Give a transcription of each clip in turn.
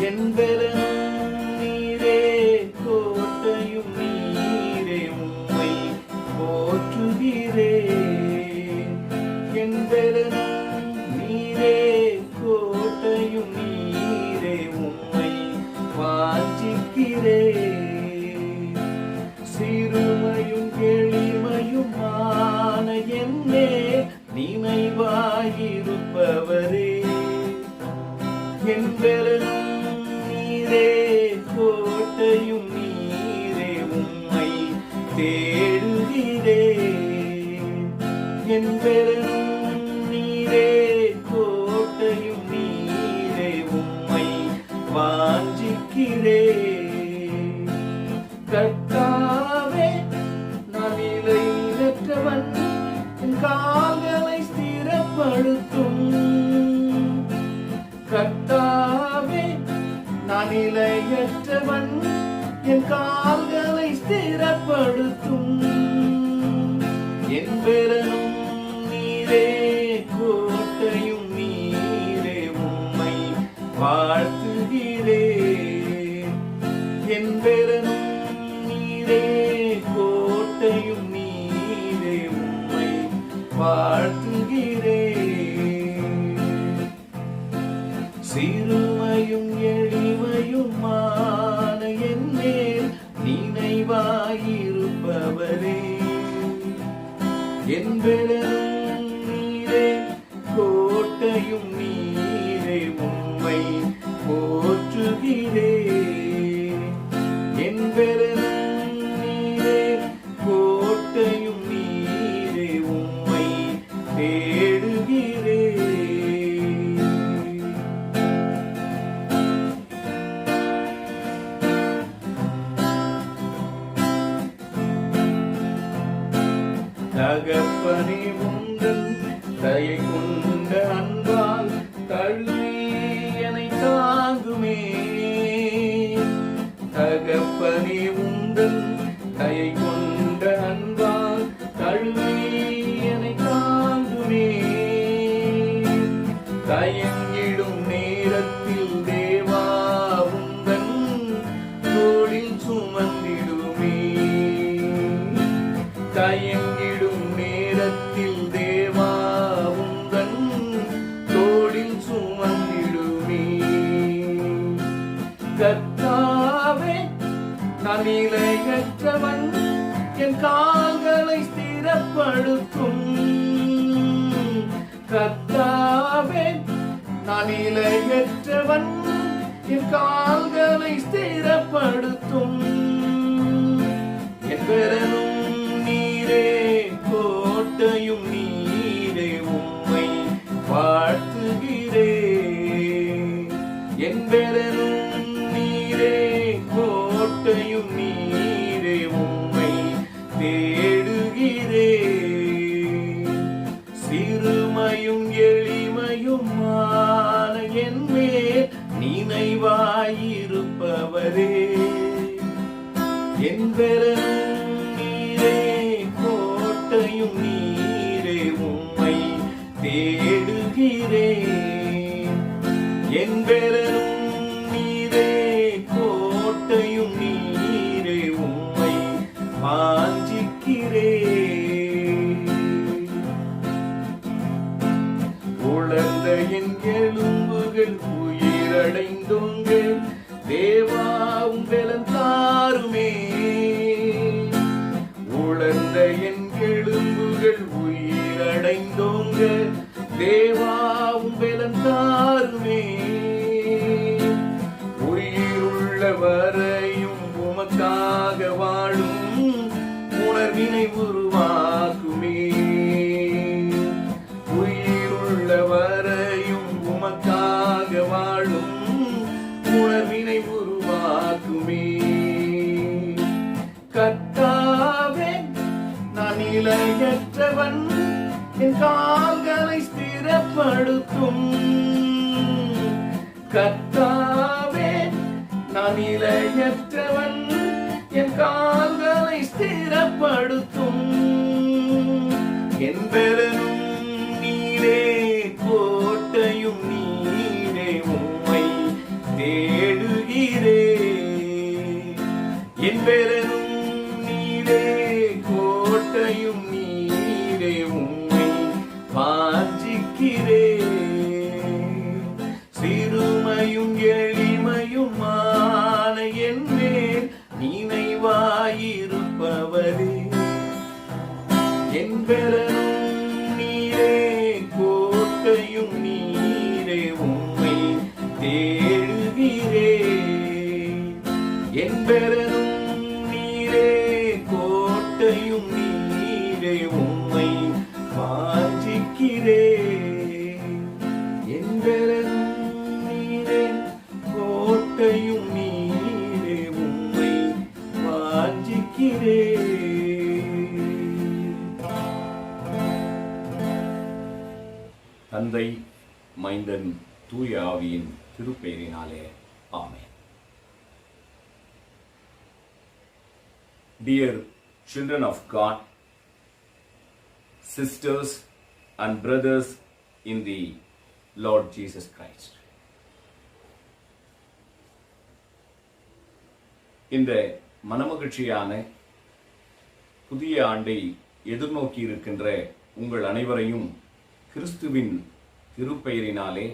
என்பெரும் நீரே கோட்டையும் நீரே உம்மை போற்றுகிறேன். என்பெரும் நீரே கோட்டையும் நீரே உம்மை வாஞ்சிக்கிறேன். சிறுமையும் எளிமையுமான என்னே நினைவாயிருப்பவரே. என்பெரும் நீரே கோட்டையும் நீரே உம்மை தேடுகிறேன். என்பெரும் நீரே கோட்டையும் நீரே உம்மை வாஞ்சிக்கிறேன். கர்த்தாவே நான் நிலையற்றவன், என் கால்களை ஸ்திரப்படுத்தும். கர்த்தாவே நான் நிலையற்றவன், என் கால்களை ஸ்திரப்படுத்தும். என்பெரும் நீரே கோட்டையும் நீரே உம்மை வாழ்த்துகிறேன். என்பெரும் நீரே கோட்டையும் நீரே உம்மை வாழ்த்துகிறேன். சிறுமையும் எளிமையுமான என்னேல் நினைவாயிருப்பவரே. என்பெரும் நீரே கோட்டையும் நீரே உம்மை போற்றுகிறேன். என்பெரும் நீரே கோட்டையும் நீரே உம்மை தேடுகிறேன். தகப்பனே உந்தன் தயை கொண்ட அன்பால் தழுவி என்னை தாங்குமே. தகப்பனே உந்தன் தயை கொண்ட அன்பால் தழுவி என்னை தாங்குமே. தயங்கிடும் நேரத்தில் தேவா உந்தன் தோளில் சுமந்திடுமே. தயங்கிடும் நேரத்தில் தேவா உந்தன் தோளில் சுமந்திடுமே. கர்த்தாவே நான் நிலையற்றவன், என் கால்களை ஸ்திரப்படுத்தும். கர்த்தாவே நான் நிலையற்றவன், என் கால்களை ஸ்திரப்படுத்தும். என்பெரும் நீரே கோட்டையும் நீரே உம்மை வாழ்த்துகிறேன். என்பெரும் நீரே கோட்டையும் நீரே உம்மை தேடுகிறேன். சிறுமையும் எளிமையுமான என்னேல் நினைவாயிருப்பவரே. என்பெரும் நீரே கோட்டையும் நீரே உம்மை தேடுகிறேன். என்பெரும் நீரே கோட்டையும் நீரே உம்மை வாஞ்சிக்கிறேன். உலர்ந்த என் எலும்புகள் உயிரடைந்தோங்க தேவா உம்பெலன் தாருமே. உலர்ந்த என் எலும்புகள் உயிரடைந்தோங்க தேவா உம்பெலன் தாருமே. உயிருள்ள வரையும் உமக்காக வாழும் உணர்வினை உருவாக்குமே. உயிருள்ள வரையும் உமக்காக வாழும் உணர்வினை உருவாக்குமே. கர்த்தாவே நான் நிலையற்றவன், என் கால்களை ஸ்திரப்படுத்தும். கர்த்தாவே நான் நிலையற்றவன், என் கால்களை ஸ்திரப்படுத்தும். என்பெரும் நீரே கோட்டையும் நீரே உம்மை தேடு மைந்தன் தூய ஆவியின் திருப்பெயரினாலே ஆமென். Dear children of God, sisters and brothers in the Lord Jesus Christ. இந்த மனமகிழ்ச்சியான புதிய ஆண்டை எதிர்நோக்கி இருக்கின்ற உங்கள் அனைவரையும் கிறிஸ்துவின் திருப்பெயரினாலே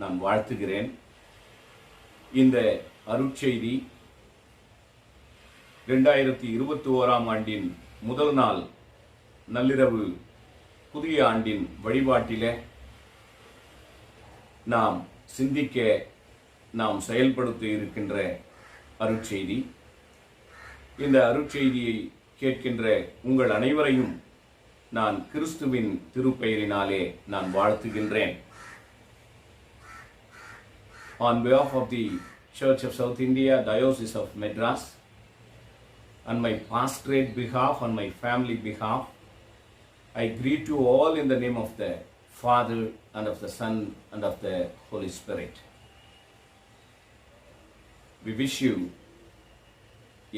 நான் வாழ்த்துகிறேன். இந்த அருட்செய்தி 2021 ஆண்டின் முதல் நாள் நள்ளிரவு புதிய ஆண்டின் வழிபாட்டிலே நாம் சிந்திக்க நாம் செயல்படுத்த இருக்கின்ற அருட்செய்தி. இந்த அருட்செய்தியை கேட்கின்ற உங்கள் அனைவரையும் நான் கிறிஸ்துவின் திருப்பெயரினாலே நான் வாழ்த்துகின்றேன். On behalf of the Church of South India, Diocese of Madras, on my pastorate behalf, on my family behalf, I greet you all in the name of the Father and of the Son and of the Holy Spirit. We wish you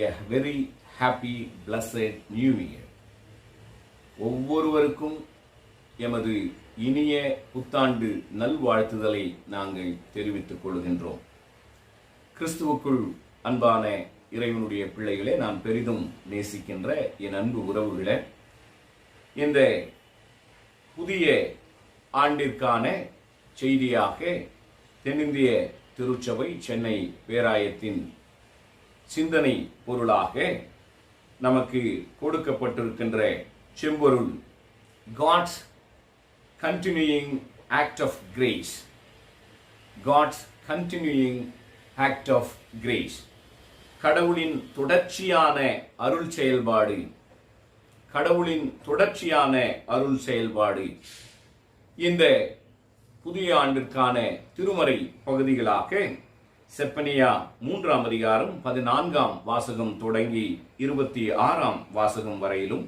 a very happy, blessed New Year. ஒவ்வொருவருக்கும் எமது இனிய புத்தாண்டு நல்வாழ்த்துதலை நாங்கள் தெரிவித்துக் கொள்கின்றோம். கிறிஸ்துவுக்குள் அன்பான இறைவனுடைய பிள்ளைகளே, நான் பெரிதும் நேசிக்கின்ற என் அன்பு உறவுகளே, இந்த புதிய ஆண்டிற்கான செய்தியாக தென்னிந்திய திருச்சபை சென்னை பேராயத்தின் சிந்தனை பொருளாக நமக்கு கொடுக்கப்பட்டிருக்கின்ற செம்பொருள் God's continuing act of grace. God's continuing act of grace. கடவுளின் தொடர்ச்சியான அருள் செயல்பாடு. கடவுளின் தொடர்ச்சியான அருள் செயல்பாடு. இந்த புதிய ஆண்டிற்கான திருமறை பகுதிகளாக செப்பனியா 3ஆம் அதிகாரம் 14ஆம் வாசகம் தொடங்கி 26ஆம் வாசகம் வரையிலும்,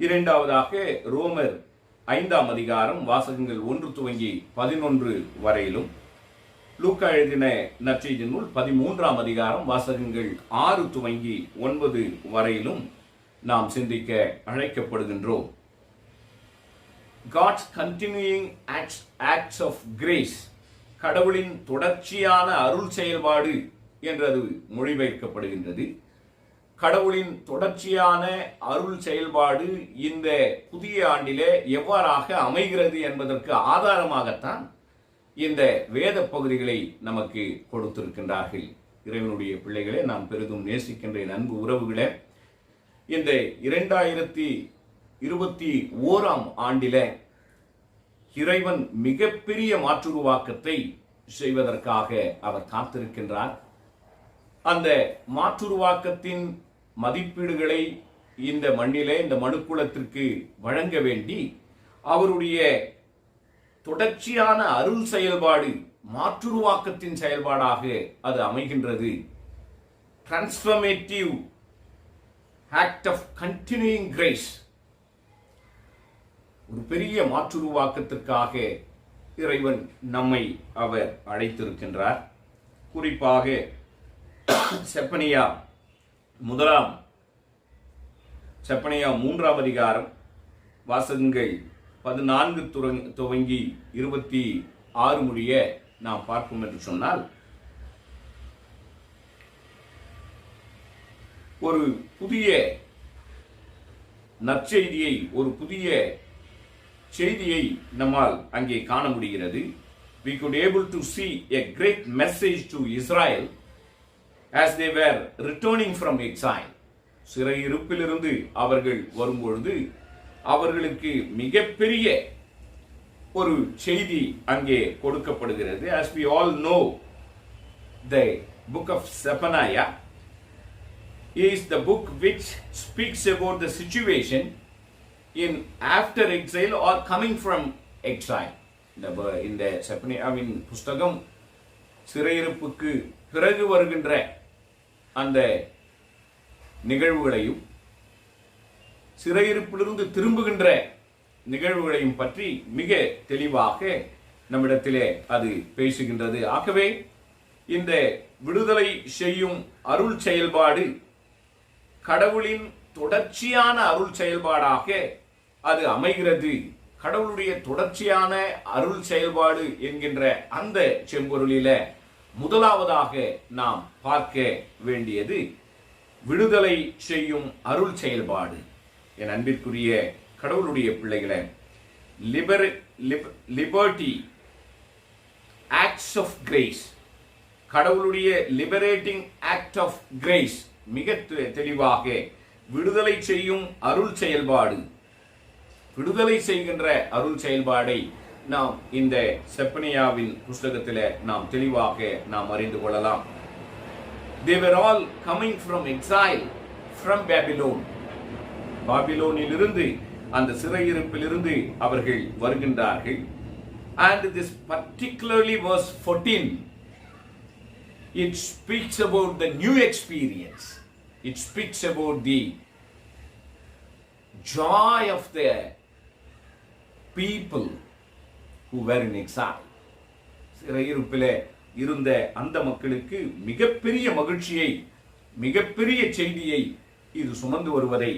இரண்டாவதாக ரோமர் 5ஆம் அதிகாரம் வாசகங்கள் 1 துவங்கி 11 வரையிலும், லூக்கா எழுதின நற்செய்தி நூல் 13ஆம் அதிகாரம் வாசகங்கள் 6 துவங்கி 9 வரையிலும் நாம் சிந்திக்க அழைக்கப்படுகின்றோம். God's continuing acts of grace, கடவுளின் தொடர்ச்சியான அருள் செயல்பாடு என்றது மொழிபெயர்க்கப்படுகின்றது. கடவுளின் தொடர்ச்சியான அருள் செயல்பாடு இந்த புதிய ஆண்டிலே எவ்வாறாக அமைகிறது என்பதற்கு ஆதாரமாகத்தான் இந்த வேத பகுதிகளை நமக்கு கொடுத்திருக்கின்றார்கள். இறைவனுடைய பிள்ளைகளே, நான் பெரிதும் நேசிக்கின்ற அன்பு உறவுகளே, இந்த 2021ஆம் ஆண்டிலே இறைவன் மிகப்பெரிய மாற்றுருவாக்கத்தை செய்வதற்காக அவர் காத்திருக்கின்றார். அந்த மாற்றுருவாக்கத்தின் மதிப்பீடுகளை இந்த மண்ணிலே, இந்த மனுக்குலத்திற்கு வழங்க வேண்டி அவருடைய தொடர்ச்சியான அருள் செயல்பாடு மாற்றுருவாக்கத்தின் செயல்பாடாக அது அமைகின்றது. Transformative act of continuing grace. ஒரு பெரிய மாற்றுருவாக்கத்திற்காக இறைவன் நம்மை அவர் அழைத்திருக்கின்றார். குறிப்பாக செப்பனியா 3ஆம் அதிகாரம் வாசகங்கள் 14 துவங்கி 26 முடிய நாம் பார்ப்போம் என்று சொன்னால், ஒரு புதிய நற்செய்தியை, ஒரு புதிய செய்தியை நம்மால் அங்கே காண முடிகிறது. We could able to see a great message to Israel as they were returning from exile. சிறையிருப்பிலிருந்து அவர்கள் வரும்பொழுது அவர்களுக்கு மிகப்பெரிய ஒரு செய்தி அங்கே கொடுக்கப்படுகிறது. As we all know, the book of Zephaniah is the book which speaks about the situation in after exile or coming from exile. இந்த செப்பனியாவின் புஸ்தகம் சிறையிருப்புக்கு பிறகு வருகின்ற அந்த நிகழ்வுகளையும் சிறையிருப்பிலிருந்து திரும்புகின்ற நிகழ்வுகளையும் பற்றி மிக தெளிவாக நம்மிடத்திலே அது பேசுகின்றது. ஆகவே இந்த விடுதலை செய்யும் அருள் செயல்பாடு கடவுளின் தொடர்ச்சியான அருள் செயல்பாடாக அது அமைகிறது. கடவுளுடைய தொடர்ச்சியான அருள் செயல்பாடு என்கின்ற அந்த செம்பொருளில முதலாவதாக நாம் பார்க்க வேண்டியது விடுதலை செய்யும் அருள் செயல்பாடு. என் அன்பிற்குரிய கடவுளுடைய பிள்ளைகளை, லிபர்ட்டி ஆக்ட்ஸ் ஆஃப் கிரேஸ், கடவுளுடைய லிபரேட்டிங் ஆக்ட் ஆஃப் கிரேஸ் மிக தெளிவாக விடுதலை செய்யும் அருள் செயல்பாடு, விடுதலை செய்கின்ற அருள் செயல்பாடை நாம் இந்த செப்பனியாவின் புஸ்தகத்தில் நாம் தெளிவாக நாம் அறிந்து கொள்ளலாம். They were all coming from exile from Babylon. பாபிலோனிலிருந்து, அந்த சிறையிருப்பிலிருந்து அவர்கள் வருகின்றார்கள். And this particularly verse 14, it speaks about the new experience. It speaks about the joy of the people who were in exile. சிறையிருப்பிலே இருந்த அந்த மக்களுக்கு மிகப்பெரிய மகிழ்ச்சியை, மிகப்பெரிய செய்தியை இது சுமந்து வருவதை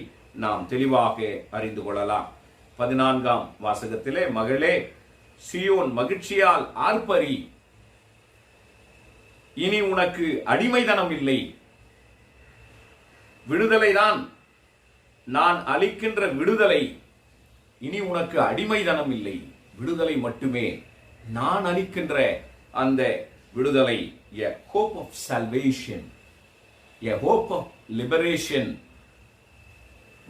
நாம் தெளிவாக அறிந்து கொள்ளலாம். 14ஆம் வாசகத்திலே, மகளே சீயோன் மகிழ்ச்சியால் ஆர்ப்பரி, இனி உனக்கு அடிமைதனம் இல்லை. விடுதலைதான், நான் அளிக்கின்ற விடுதலை, இனி உனக்கு அடிமைதனம் இல்லை. விடுதலை மட்டுமே, நான் அளிக்கின்ற அந்த விடுதலை. A hope of salvation, a hope of liberation,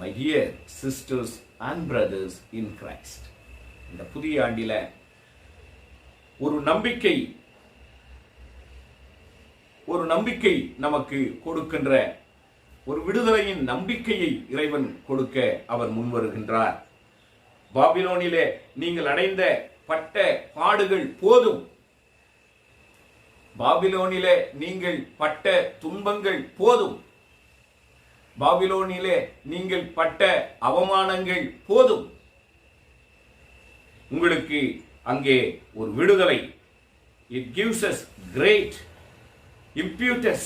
my dear sisters and brothers in Christ. இந்த புதிய ஆண்டில ஒரு நம்பிக்கை நமக்கு கொடுக்கின்ற ஒரு விடுதலையின் நம்பிக்கையை இறைவன் கொடுக்க அவர் முன்வருகின்றார். பாபிலோனிலே நீங்கள் அடைந்த பட்ட பாடுகள் போதும், பாபிலோனிலே நீங்கள் பட்ட துன்பங்கள் போதும், பாபிலோனிலே நீங்கள் பட்ட அவமானங்கள் போதும், உங்களுக்கு அங்கே ஒரு விடுதலை. It gives us great impetus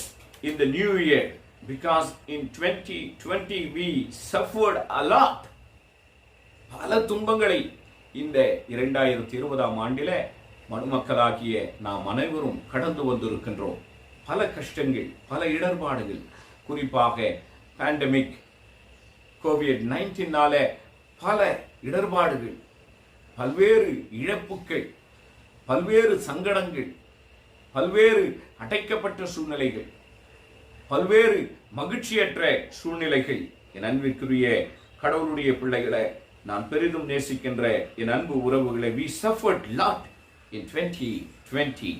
in the new year, because in 2020 we suffered a lot. பல துன்பங்களை இந்த 2020ஆம் ஆண்டில மனுமக்களாகிய நாம் அனைவரும் கடந்து வந்திருக்கின்றோம். பல கஷ்டங்கள், பல இடர்பாடுகள், குறிப்பாக பேண்டமிக் COVID-19னால பல இடர்பாடுகள், பல்வேறு இழப்புகள், பல்வேறு சங்கடங்கள், பல்வேறு அடைக்கப்பட்ட சூழ்நிலைகள், பல்வேறு மகிழ்ச்சியற்ற சூழ்நிலைகள். என் அன்பிற்குரிய கடவுளுடைய பிள்ளைகளை, நான் பெரிதும் நேசிக்கின்ற என் அன்பு உறவுகளை, we suffered lot in 2020.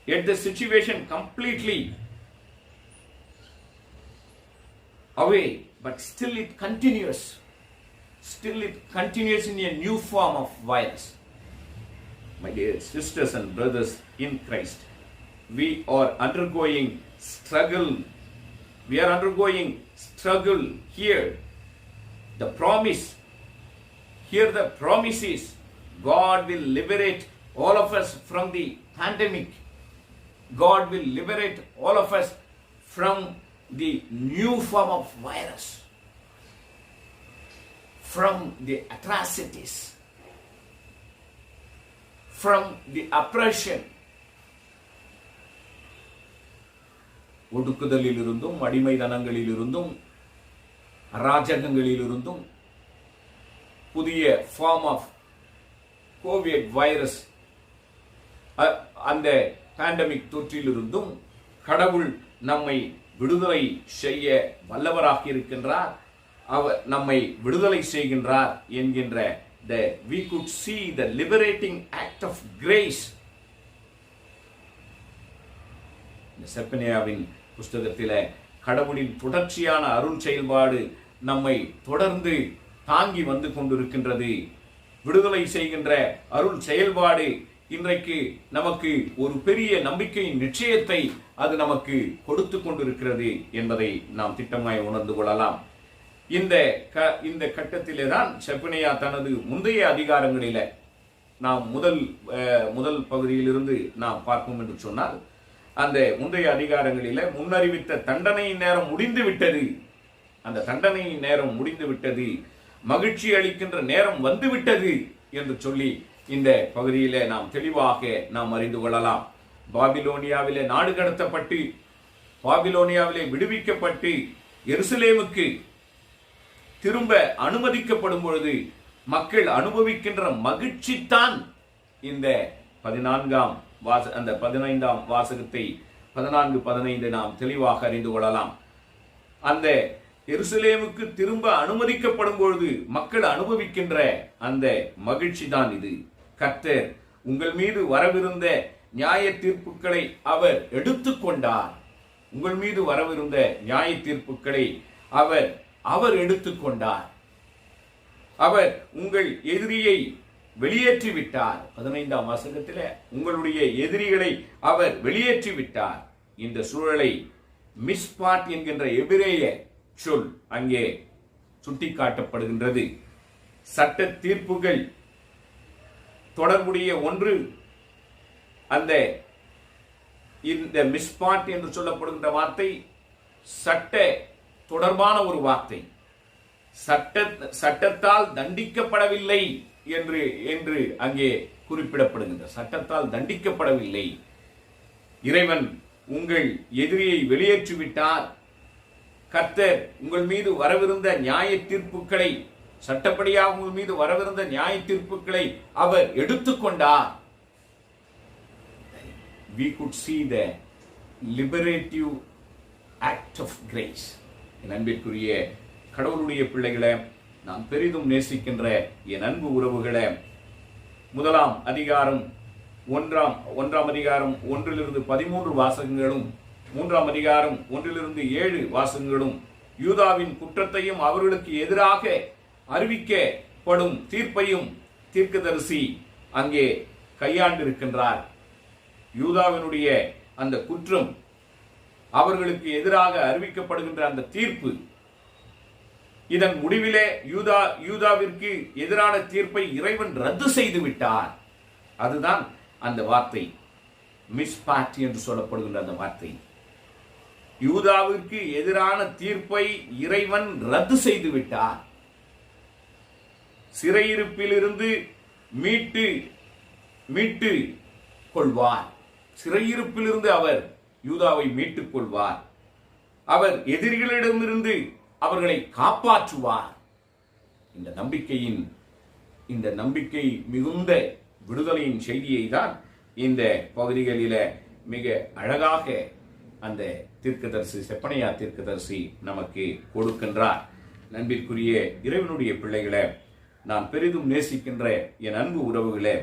Yet the situation completely away, but still it continues. Still it continues in a new form of virus. My dear sisters and brothers in Christ, we are undergoing struggle. We are undergoing struggle here. The promise, here the promise is God will liberate all of us from the pandemic. God will liberate all of us from the new form of virus, from the atrocities, from the oppression. ஒடுக்குதலிலிருந்தும், அடிமைதனங்களிலிருந்தும், அராஜகங்களிலிருந்தும், புதிய form of Covid virus, அந்த pandemic தொற்றிலிருந்தும் கடவுள் நம்மை விடுதலை செய்ய வல்லவராக இருக்கின்றார். அவர் நம்மை விடுதலை செய்கின்றார் என்கின்ற we could see the liberating act of grace. இந்த செப்பனியாவின் புஸ்தகத்தில கடவுளின் தொடர்ச்சியான அருள் செயல்பாடு நம்மை தொடர்ந்து தாங்கி வந்து கொண்டிருக்கின்றது. விடுதலை செய்கின்ற அருள் செயல்பாடு இன்றைக்கு நமக்கு ஒரு பெரிய நம்பிக்கையின் நிச்சயத்தை அது நமக்கு கொடுத்து கொண்டிருக்கிறது என்பதை நாம் திட்டமாய் உணர்ந்து கொள்ளலாம். இந்த கட்டத்திலே தான் செப்பனியா தனது முந்தைய அதிகாரங்களில நாம் முதல் பகுதியிலிருந்து நாம் பார்ப்போம் என்று சொன்னால், அந்த முந்தைய அதிகாரங்களில முன்னறிவித்த தண்டனையின் நேரம் முடிந்து விட்டது, அந்த தண்டனையின் நேரம் முடிந்து விட்டது, மகிழ்ச்சி அளிக்கின்ற நேரம் வந்து விட்டது என்று சொல்லி இந்த பகுதியிலே நாம் தெளிவாக நாம் அறிந்து கொள்ளலாம். பாபிலோனியாவிலே நாடு கடத்தப்பட்டு, பாபிலோனியாவிலே விடுவிக்கப்பட்டு எருசலேமுக்கு திரும்ப அனுமதிக்கப்படும் பொழுது மக்கள் அனுபவிக்கின்ற மகிழ்ச்சி தான் இந்த 15ஆம் வாசகத்தை 14-15 நாம் தெளிவாக அறிந்து கொள்ளலாம். அந்த எருசலேமுக்கு திரும்ப அனுமதிக்கப்படும் பொழுது மக்கள் அனுபவிக்கின்ற அந்த மகிழ்ச்சி தான் இது. கர்த்தர் உங்கள் மீது வரவிருந்த நியாய தீர்ப்புகளை அவர் எடுத்துக்கொண்டார். உங்கள் மீது வரவிருந்த நியாய தீர்ப்புகளை அவர் எடுத்துக்கொண்டார். அவர் உங்கள் எதிரியை வெளியேற்றி விட்டார். 15ஆம் வாசகத்தில் உங்களுடைய எதிரிகளை அவர் வெளியேற்றி விட்டார். இந்த சூழலை மிஸ்பாட் என்கின்ற எபிரேய சொல் அங்கே சுட்டிக்காட்டப்படுகின்றது. சட்ட தீர்ப்புகள் தொடர்புடைய ஒன்று. அந்த இந்த மிஸ்பாட் என்று சொல்லப்படுகின்ற வார்த்தை சட்ட தொடர்பான ஒரு வார்த்தை. சட்டத்தால் தண்டிக்கப்படவில்லை என்று அங்கே குறிப்பிடப்படுகின்ற, சட்டத்தால் தண்டிக்கப்படவில்லை. இறைவன் உங்கள் எதிரியை வெளியேற்றிவிட்டார். கர்த்தர் உங்கள் மீது வரவிருந்த நியாய தீர்ப்புகளை, சட்டப்படியாக உங்கள் மீது வரவிருந்த நியாய தீர்ப்புகளை அவர் எடுத்துக்கொண்டார். We could see the liberative act of grace. என் அன்பிற்குரிய கடவுளுடைய பிள்ளைகளை, நான் பெரிதும் நேசிக்கின்ற என் அன்பு உறவுகளை, 1ஆம் அதிகாரம் 1-13 வாசகங்களும் 3ஆம் அதிகாரம் 1-7 வாசகங்களும் யூதாவின் குற்றத்தையும் அவர்களுக்கு எதிராக அறிவிக்கப்படும் தீர்ப்பையும் தீர்க்கதரிசி அங்கே கையாண்டிருக்கின்றார். யூதாவினுடைய அந்த குற்றம், அவர்களுக்கு எதிராக அறிவிக்கப்படுகின்ற அந்த தீர்ப்பு, இதன் முடிவிலே யூதாவிற்கு எதிரான தீர்ப்பை இறைவன் ரத்து செய்து விட்டார். அதுதான் அந்த வார்த்தை மிஸ்பாட் என்று சொல்லப்படுகின்ற அந்த வார்த்தை. யூதாவிற்கு எதிரான தீர்ப்பை இறைவன் ரத்து செய்து விட்டார். சிறையிருப்பிலிருந்து மீட்டு கொள்வார். சிறையிருப்பிலிருந்து அவர் யூதாவை மீட்டுக் கொள்வார். அவர் எதிரிகளிடமிருந்து அவர்களை காப்பாற்றுவார். இந்த நம்பிக்கை மிகுந்த விடுதலையின் செய்தியை தான் இந்த பகுதிகளில மிக அழகாக அந்த தீர்க்கதரிசி, செப்பனியா தீர்க்கதரிசி நமக்கு கொடுக்கின்றார். நண்பிற்குரிய இறைவனுடைய பிள்ளைகளை, நான் பெரிதும் நேசிக்கின்ற என் அன்பு உறவுகளே,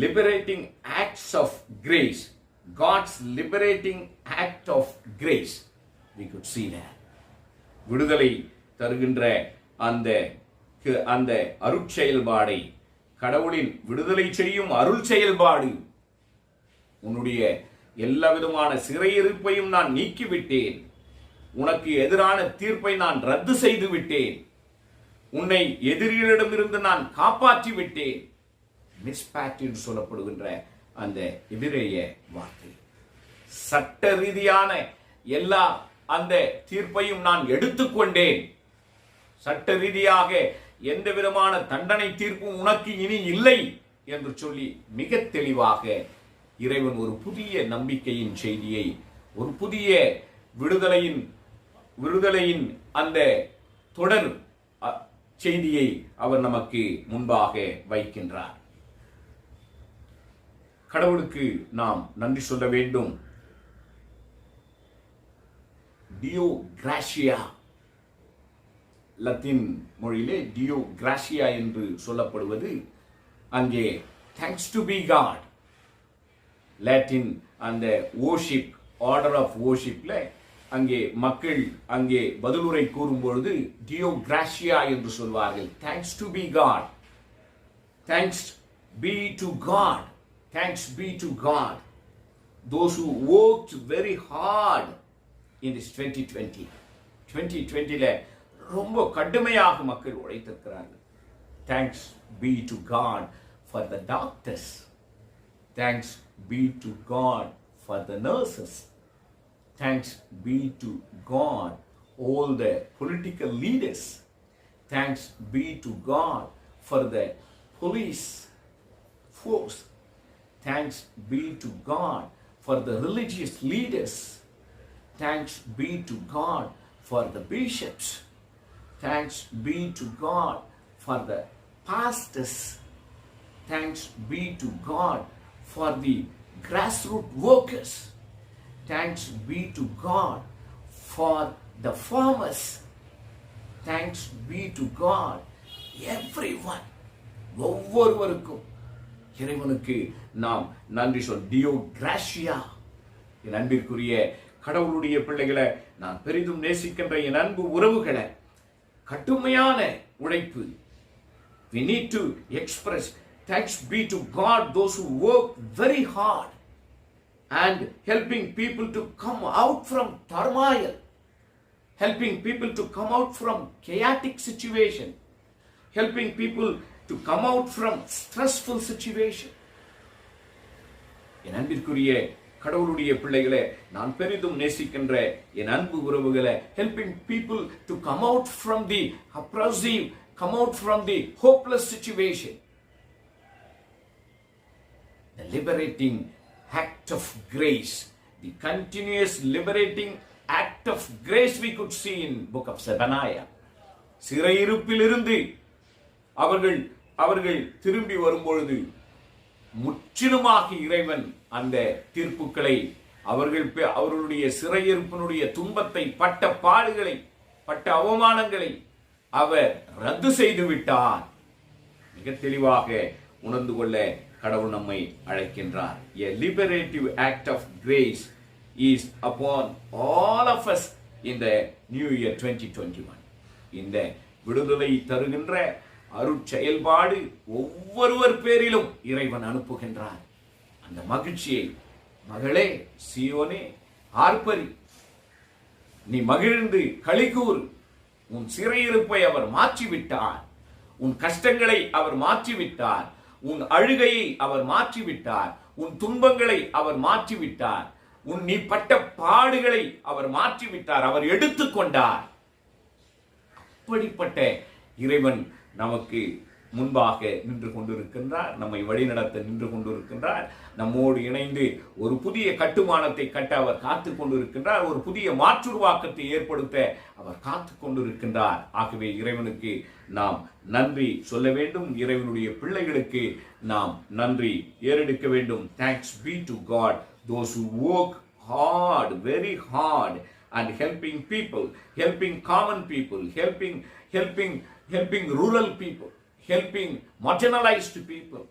liberating acts of grace, God's liberating act of grace, we could see that. விடுதலை தருகின்ற அந்த அருட்செயல்பாடை, கடவுளின் விடுதலை செய்யும் அருள் செயல்பாடு, உன்னுடைய எல்லா விதமான சிறையிருப்பையும் நான் நீக்கிவிட்டேன், உனக்கு எதிரான தீர்ப்பை நான் ரத்து செய்து விட்டேன், உன்னை எதிரிகளிடமிருந்து நான் காப்பாற்றி விட்டேன். மிஸ்பாட் என்று சொல்லப்படுகின்ற அந்த எபிரேய வார்த்தை, சட்ட ரீதியான எல்லா அந்த தீர்ப்பையும் நான் எடுத்துக்கொண்டேன். சட்ட ரீதியாக எந்த விதமான தண்டனை தீர்ப்பும் உனக்கு இனி இல்லை என்று சொல்லி மிக தெளிவாக இறைவன் ஒரு புதிய நம்பிக்கையின் செய்தியை, ஒரு புதிய விடுதலையின் அந்த தொடர் செய்தியை அவர் நமக்கு முன்பாக வைக்கின்றார். கடவுளுக்கு நாம் நன்றி சொல்ல வேண்டும். டியோ கிராஷியா, லத்தீன் மொழியிலே டியோ கிராஷியா என்று சொல்லப்படுவது அங்கே thanks to be God. Latin அந்த worship, ஆர்டர் ஆஃப் worshipல அங்கே மக்கள் அங்கே பதிலுரை கூறும் பொழுது டியோ கிராஷியா என்று சொல்வார்கள். Thanks to be God, thanks be to God, thanks be to God. Those who worked very hard in this 2020ல ரொம்ப கடுமையாக மக்கள் உழைத்திருக்கிறார்கள். Thanks be to God for the doctors. Thanks be to God for the nurses. Thanks be to God, all the political leaders. Thanks be to God for the police force. Thanks be to God for the religious leaders. Thanks be to God for the bishops. Thanks be to God for the pastors. Thanks be to God for the grassroots workers. Thanks be to God for the farmers. Thanks be to God, everyone. ஒவ்வொருவருக்கும் இறைவனுக்கு நாம் நன்றி சொல். Deo gratia. என் அன்பிற்குரிய கடவுளுடைய பிள்ளைகளை, நான் பெரிதும் நேசிக்கின்ற என் அன்பு உறவுகளை, கடுமையான உழைப்பு. We need to express thanks be to God, those who work very hard and helping people to come out from turmoil, helping people to come out from chaotic situation, helping people to come out from stressful situation. என் அன்பிற்குரிய கடவுளுடைய பிள்ளைகளே, நான் பெரிதும் நேசிக்கின்ற என் அன்பு உறவுகளை, helping people to come out from the oppressive, come out from the hopeless situation. The liberating act of grace, the continuous liberating act of grace we could see in book of Zephaniah. சிறையிருப்பிலிருந்து அவர்கள் திரும்பி வரும்பொழுது முற்றிலுமாக இறைவன் அந்த தீர்ப்புகளை, அவர்களுடைய சிறையிருப்பினுடைய துன்பத்தை, பட்ட பாடுகளை, பட்ட அவமானங்களை அவர் ரத்து செய்து விட்டார். மிக தெளிவாக உணர்ந்து கொள்ள கடவுள் நம்மை அழைக்கின்றார். A liberative act of grace is upon all of us in the new year 2021. இந்த விடுதலை தருகின்ற அருட்செயல்பாடு ஒவ்வொருவர் பேரிலும் இறைவன் அனுப்புகின்றார். அந்த மகிழ்ச்சியை, மகளே சீயோனே ஆர்ப்பரி, நீ மகிழ்ந்து களிகூர். உன் சிறையிருப்பை அவர் மாற்றிவிட்டார். உன் கஷ்டங்களை அவர் மாற்றிவிட்டார். உன் அழுகையை அவர் மாற்றிவிட்டார். உன் துன்பங்களை அவர் மாற்றிவிட்டார். நீ பட்ட பாடுகளை அவர் மாற்றிவிட்டார். அவர் எடுத்துக்கொண்டார். அப்படிப்பட்ட இறைவன் நமக்கு முன்பாக நின்று கொண்டிருக்கின்றார். நம்மை வழிநடத்த நின்று கொண்டிருக்கின்றார். நம்மோடு இணைந்து ஒரு புதிய கட்டுமானத்தை கட்ட அவர் காத்து கொண்டிருக்கின்றார். ஒரு புதிய மாற்றுருவாக்கத்தை ஏற்படுத்த அவர் காத்து கொண்டிருக்கின்றார். ஆகவே இறைவனுக்கு நாம் நன்றி சொல்ல வேண்டும். இறைவனுடைய பிள்ளைகளுக்கு நாம் நன்றி ஏறெடுக்க வேண்டும். Thanks be to God, those who work hard, very hard, and helping people, helping common people, helping rural people, helping marginalized people,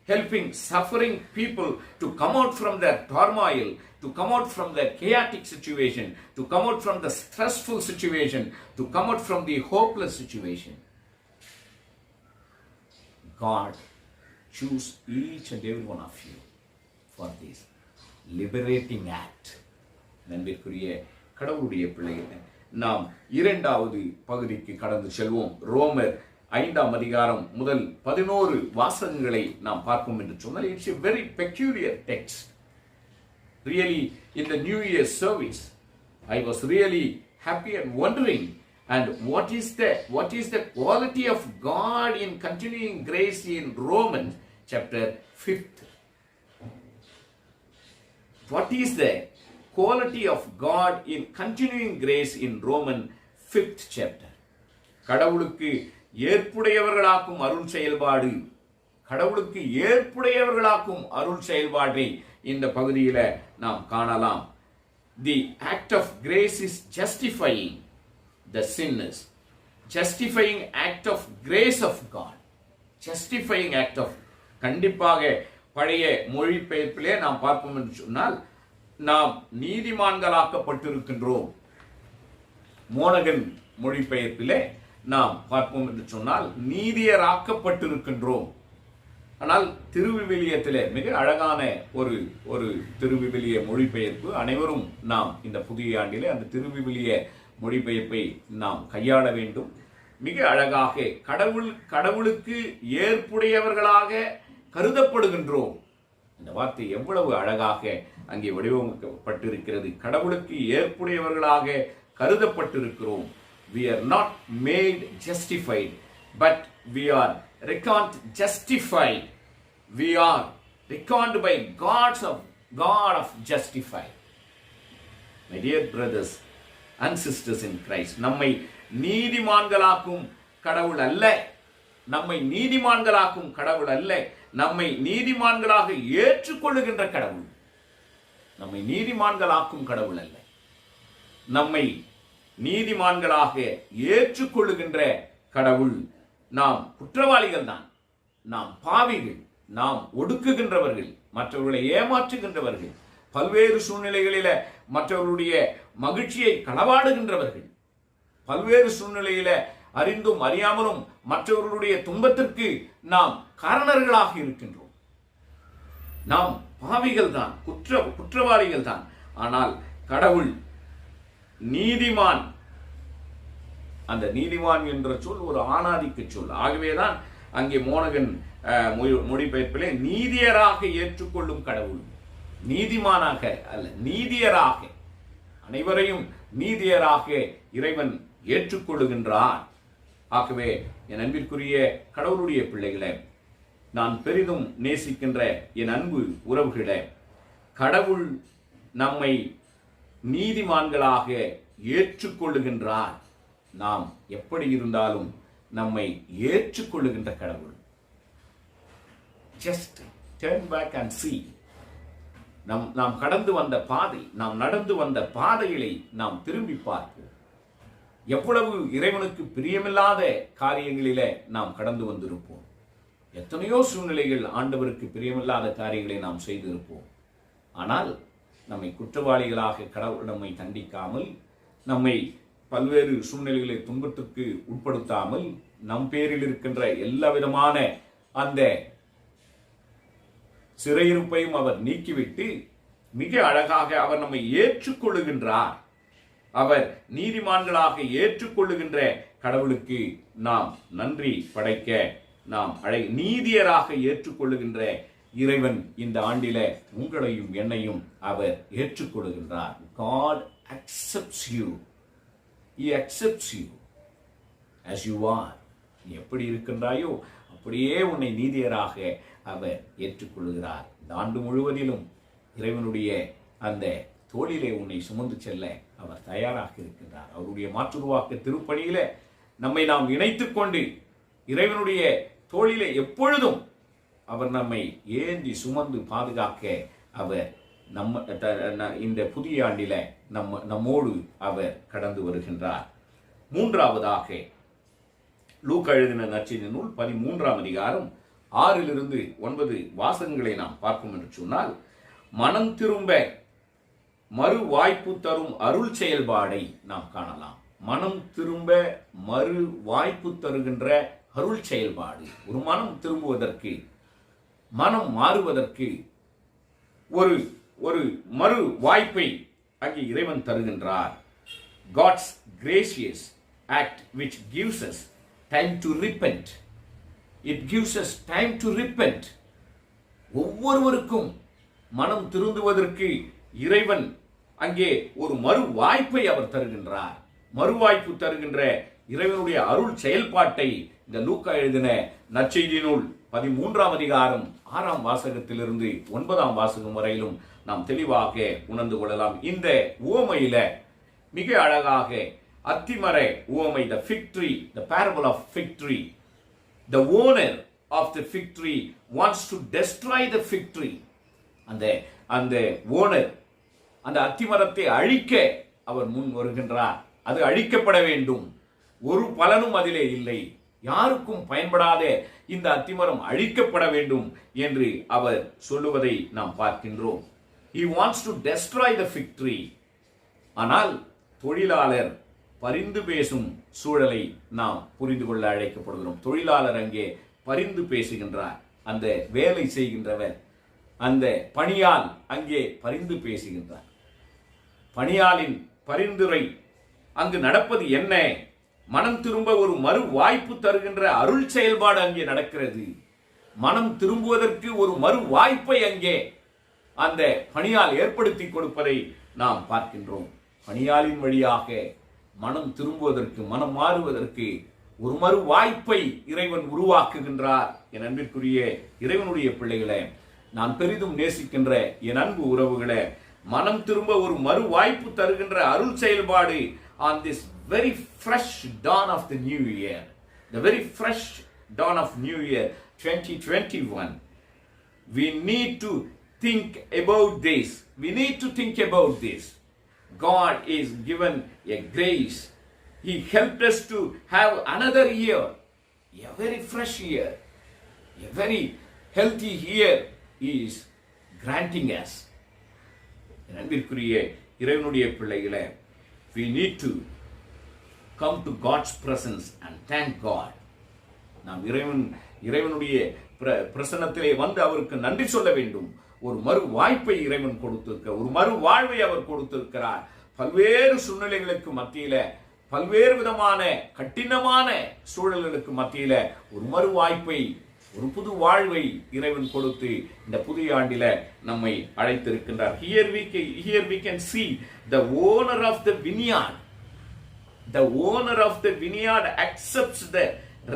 helping suffering people to come out from their turmoil, to come out from their chaotic situation, to come out from the stressful situation, to come out from the hopeless situation. God choose each and every one of you for this liberating act. நண்பிற்குரிய கடவுளுடைய பிள்ளைகளை, நாம் இரண்டாவது பகுதிக்கு கடந்து செல்வோம். ரோமர் 5ஆம் அதிகாரம் முதல் 11 வாசகங்களை நாம் பார்ப்போம் என்று சொன்னால், it's a very peculiar text. Really, in the New Year service, I was really happy and wondering, and what is the quality of God in continuing grace in Romans chapter 5. What is the quality of God in continuing grace in Romans 5th chapter? கடவுளுக்கு ஏற்புடையவர்களாக்கும் அருள் செயல்பாடு, கடவுளுக்கு ஏற்புடையவர்களாக்கும் அருள் செயல்பாட்டை இந்த பகுதியில நாம் காணலாம். The act of grace is justifying the sinners. Justifying act of grace of God. Justifying act of, கண்டிப்பாக பழைய மொழிபெயர்ப்பிலே நாம் பார்ப்போம் என்று சொன்னால், நாம் நீதிமான்களாக்கப்பட்டிருக்கின்றோம். மோனகன் மொழிபெயர்ப்பிலே நாம் பார்ப்போம் என்று சொன்னால் நீதியராக்கப்பட்டிருக்கின்றோம். ஆனால் திருவிவிலியத்திலே மிக அழகான ஒரு திருவிவிலிய மொழிபெயர்ப்பு. அனைவரும் நாம் இந்த புதிய ஆண்டிலே அந்த திருவிவிலிய மொழிபெயர்ப்பை நாம் கையாள வேண்டும். மிக அழகாக கடவுளுக்கு ஏற்புடையவர்களாக கருதப்படுகின்றோம். இந்த வார்த்தை எவ்வளவு அழகாக அங்கே வடிவமைக்கப்பட்டிருக்கிறது. கடவுளுக்கு ஏற்புடையவர்களாக கருதப்பட்டிருக்கிறோம். We are not made justified, but we are reckoned justified. We are reckoned by God of justified. My dear brothers and sisters in Christ, நம்மை நீதிமான்களாக்கும் கடவுள் அல்ல, நம்மை நீதிமான்களாக்கும் கடவுள் அல்ல, நம்மை நீதிமான்களாக ஏற்றுக்கொள்ளுகின்ற கடவுள். நம்மை நீதிமான்களாக்கும் கடவுள் அல்ல, நம்மை நீதிமான்களாக ஏற்றுக்கொள்ளுகின்ற கடவுள். நாம் குற்றவாளிகள் தான், நாம் பாவிகள், நாம் ஒடுக்குகின்றவர்கள், மற்றவர்களை ஏமாற்றுகின்றவர்கள், பல்வேறு சூழ்நிலைகளில மற்றவர்களுடைய மகிழ்ச்சியை களவாடுகின்றவர்கள், பல்வேறு சூழ்நிலையில அறிந்தும் அறியாமலும் மற்றவர்களுடைய துன்பத்திற்கு நாம் காரணர்களாக இருக்கின்றோம். நாம் பாவிகள் தான், குற்றவாளிகள் தான். ஆனால் கடவுள் நீதிமான். அந்த நீதிமான் என்ற சொல் ஒரு ஆணாதிக்க சொல். ஆகவேதான் அங்கே மோனகன் மொழிபெயர்ப்பிலே நீதியராக ஏற்றுக்கொள்ளும் கடவுள். நீதிமானாக அல்ல, நீதியராக, அனைவரையும் நீதியராக இறைவன் ஏற்றுக்கொள்ளுகின்றார். ஆகவே என் அன்பிற்குரிய கடவுளுடைய பிள்ளைகளே, நான் பெரிதும் நேசிக்கின்ற என் அன்பு உறவுகளே, கடவுள் நம்மை நீதிமான்களாக ஏற்றுக்கொள்ளுகின்றார். நாம் எப்படி இருந்தாலும் நம்மை ஏற்றுக்கொள்ளுகின்ற கடவுள். Just turn back and see. நாம் கடந்து வந்த பாதை, நாம் நடந்து வந்த பாதைகளை நாம் திரும்பி பார்ப்போம். எவ்வளவு இறைவனுக்கு பிரியமில்லாத காரியங்களிலே நாம் கடந்து வந்திருப்போம். எத்தனையோ சூழ்நிலைகள் ஆண்டவருக்கு பிரியமில்லாத காரியங்களை நாம் செய்திருப்போம். ஆனால் நம்மை குற்றவாளிகளாக கடவுள் நம்மை தண்டிக்காமல், நம்மை பல்வேறு சூழ்நிலைகளை துன்பத்திற்கு உட்படுத்தாமல், நம் பேரில் இருக்கின்ற எல்லா விதமான அந்த சிறையிருப்பையும் அவர் நீக்கிவிட்டு மிக அழகாக அவர் நம்மை ஏற்றுக்கொள்ளுகின்றார். அவர் நீதிமான்களாக ஏற்றுக்கொள்ளுகின்ற கடவுளுக்கு நாம் நன்றி படைக்க, நாம் நீதியராக ஏற்றுக்கொள்ளுகின்ற இறைவன் இந்த ஆண்டில உங்களையும் என்னையும் அவர் ஏற்றுக்கொள்ளுகின்றார். God accepts you. He accepts you as you are. நீ எப்படி இருக்கின்றாயோ அப்படியே உன்னை நீதியராக அவர் ஏற்றுக்கொள்கிறார். இந்த ஆண்டு முழுவதிலும் இறைவனுடைய அந்த தோளிலே உன்னை சுமந்து செல்ல அவர் தயாராக இருக்கின்றார். அவருடைய மாற்றுருவாக்க திருப்பணியில நம்மை நாம் இணைத்துக் கொண்டு இறைவனுடைய தோளிலே எப்பொழுதும் அவர் நம்மை ஏந்தி சுமந்து பாதுகாக்க அவர் இந்த புதிய ஆண்டில நம்மோடு அவர் கடந்து வருகின்றார். மூன்றாவதாக லூக்கா எழுதின நற்செய்தி நூல் 13ஆம் அதிகாரம் 6 - 9 வாசகங்களை நாம் பார்க்கும் என்று சொன்னால், மனம் திரும்ப மறு வாய்ப்பு தரும் அருள் செயல்பாடை நாம் காணலாம். மனம் திரும்ப மறு வாய்ப்பு தருகின்ற அருள் செயல்பாடு. ஒரு மனம் திரும்புவதற்கு, மனம் மாறுவதற்கு ஒரு மறு வாய்ப்பை அங்கே இறைவன் தருகின்றார். God's gracious act which gives us time to repent. It gives us time to repent. ஒவ்வொருவருக்கும் மனம் திருந்துவதற்கு இறைவன் அங்கே ஒரு மறு வாய்ப்பை அவர் தருகின்றார். மறுவாய்ப்பு தருகின்ற இறைவனுடைய அருள் செயல்பாட்டை இந்த லூக்கா எழுதின நற்செய்தி நூல் 13ஆம் அதிகாரம் 6ஆம் வாசகத்திலிருந்து 9ஆம் வாசகம் வரையிலும் நாம் தெளிவாக உணர்ந்து கொள்ளலாம். இந்த உவமையில மிக அழகாக அத்திமர உவமை, the fig tree, the parable of fig tree. The owner of the fig tree wants to destroy the fig tree. அந்த ஓனர் அந்த அத்திமரத்தை அழிக்க அவர் முன் வருகின்றார். அது அழிக்கப்பட வேண்டும், ஒரு பலனும் அதிலே இல்லை, யாருக்கும் பயன்படாத இந்த அத்திமரம் அழிக்கப்பட வேண்டும் என்று அவர் சொல்லுவதை நாம் பார்க்கின்றோம். He wants to destroy the fig tree. ஆனால் தொழிலாளர் பரிந்து பேசும் சூழலை நாம் புரிந்து கொள்ள அழைக்கப்படுகிறோம். தொழிலாளர் அங்கே பரிந்து பேசுகின்றார். அந்த வேலை செய்கின்றவர், அந்த பணியால் அங்கே பரிந்து பேசுகின்றார். பணியாளின் பரிந்துரை அங்கு நடப்பது என்ன? மனம் திரும்ப ஒரு மறு வாய்ப்பு தருகின்ற அருள் செயல்பாடு அங்கே நடக்கிறது. மனம் திரும்புவதற்கு ஒரு மறு வாய்ப்பை அங்கே அந்த பணியால் ஏற்படுத்தி கொடுப்பதை நாம் பார்க்கின்றோம். பணியாளின் வழியாக மனம் திரும்புவதற்கு, மனம் மாறுவதற்கு ஒரு மறு வாய்ப்பை இறைவன் உருவாக்குகின்றார். என் அன்பிற்குரிய இறைவனுடைய பிள்ளைகளே, நான் பெரிதும் நேசிக்கின்ற என் அன்பு உறவுகளே, மனம் திரும்ப ஒரு மறு வாய்ப்பு தருகின்ற அருள் செயல்பாடு on this very fresh dawn of the new year, the very fresh dawn of new year 2021, we need to think about this. We need to think about this. God is given a grace. He helped us to have another year, a very fresh year, a very healthy year He is granting us. அன்பிற்குரிய இறைவனுடைய பிள்ளைகளே, we need to come to God's presence and thank God. நாம் இறைவனுடைய பிரசன்னத்திலே வந்து அவருக்கு நன்றி சொல்ல வேண்டும். ஒரு மறு வாய்ப்பை இறைவன் கொடுத்திருக்கிறார், ஒரு மறு வாழ்வை அவர் கொடுத்திருக்கிறார். பல்வேறு சூழ்நிலைகளுக்கு மத்தியில, பல்வேறு விதமான கடினமான சூழல்களுக்கு மத்தியில ஒரு மறு வாய்ப்பை, ஒரு புது வாழ்வை இறைவன் கொடுத்து இந்த புதிய ஆண்டில நம்மை அழைத்திருக்கின்றார். Here we can see the owner of the vineyard. The owner of the vineyard accepts the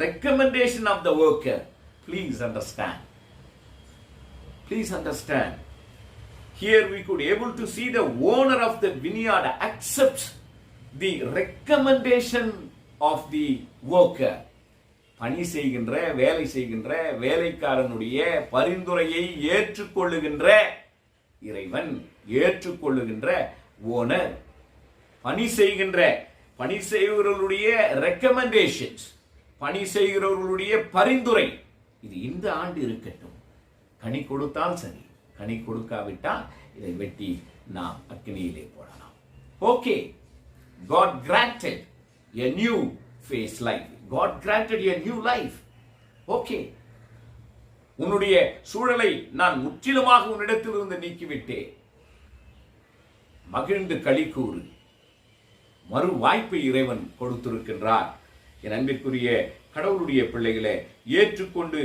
recommendation of the worker. Please understand. Please understand. Here we could able to see the owner of the vineyard accepts the recommendation of the worker. பணி செய்கின்ற, வேலை செய்கின்ற வேலைக்காரனுடைய பரிந்துரையை ஏற்றுக்கொள்ளுகின்ற இறைவன், ஏற்றுக்கொள்ளுகின்ற owner, பணி செய்கிறவர்களுடைய recommendations, பணி செய்கிறவர்களுடைய பரிந்துரை, இது இந்த ஆண்டு இருக்கட்டும். கனி கொடுத்தால் சரி, கனி கொடுக்காவிட்டால் இதை வெட்டி நாம் அக்கினியிலே போடலாம். Okay, God granted a new phase life. God granted a new life. Okay. உன்னுடைய சூழலை நான் முற்றிலுமாக உன்னிடத்திலிருந்து நீக்கிவிட்டேன். மகிழ்ந்து களி கூறு. மறு வாய்ப்பை இறைவன் கொடுத்திருக்கின்றார். என் அன்பிற்குரிய கடவுளுடைய பிள்ளைகளை ஏற்றுக்கொண்டு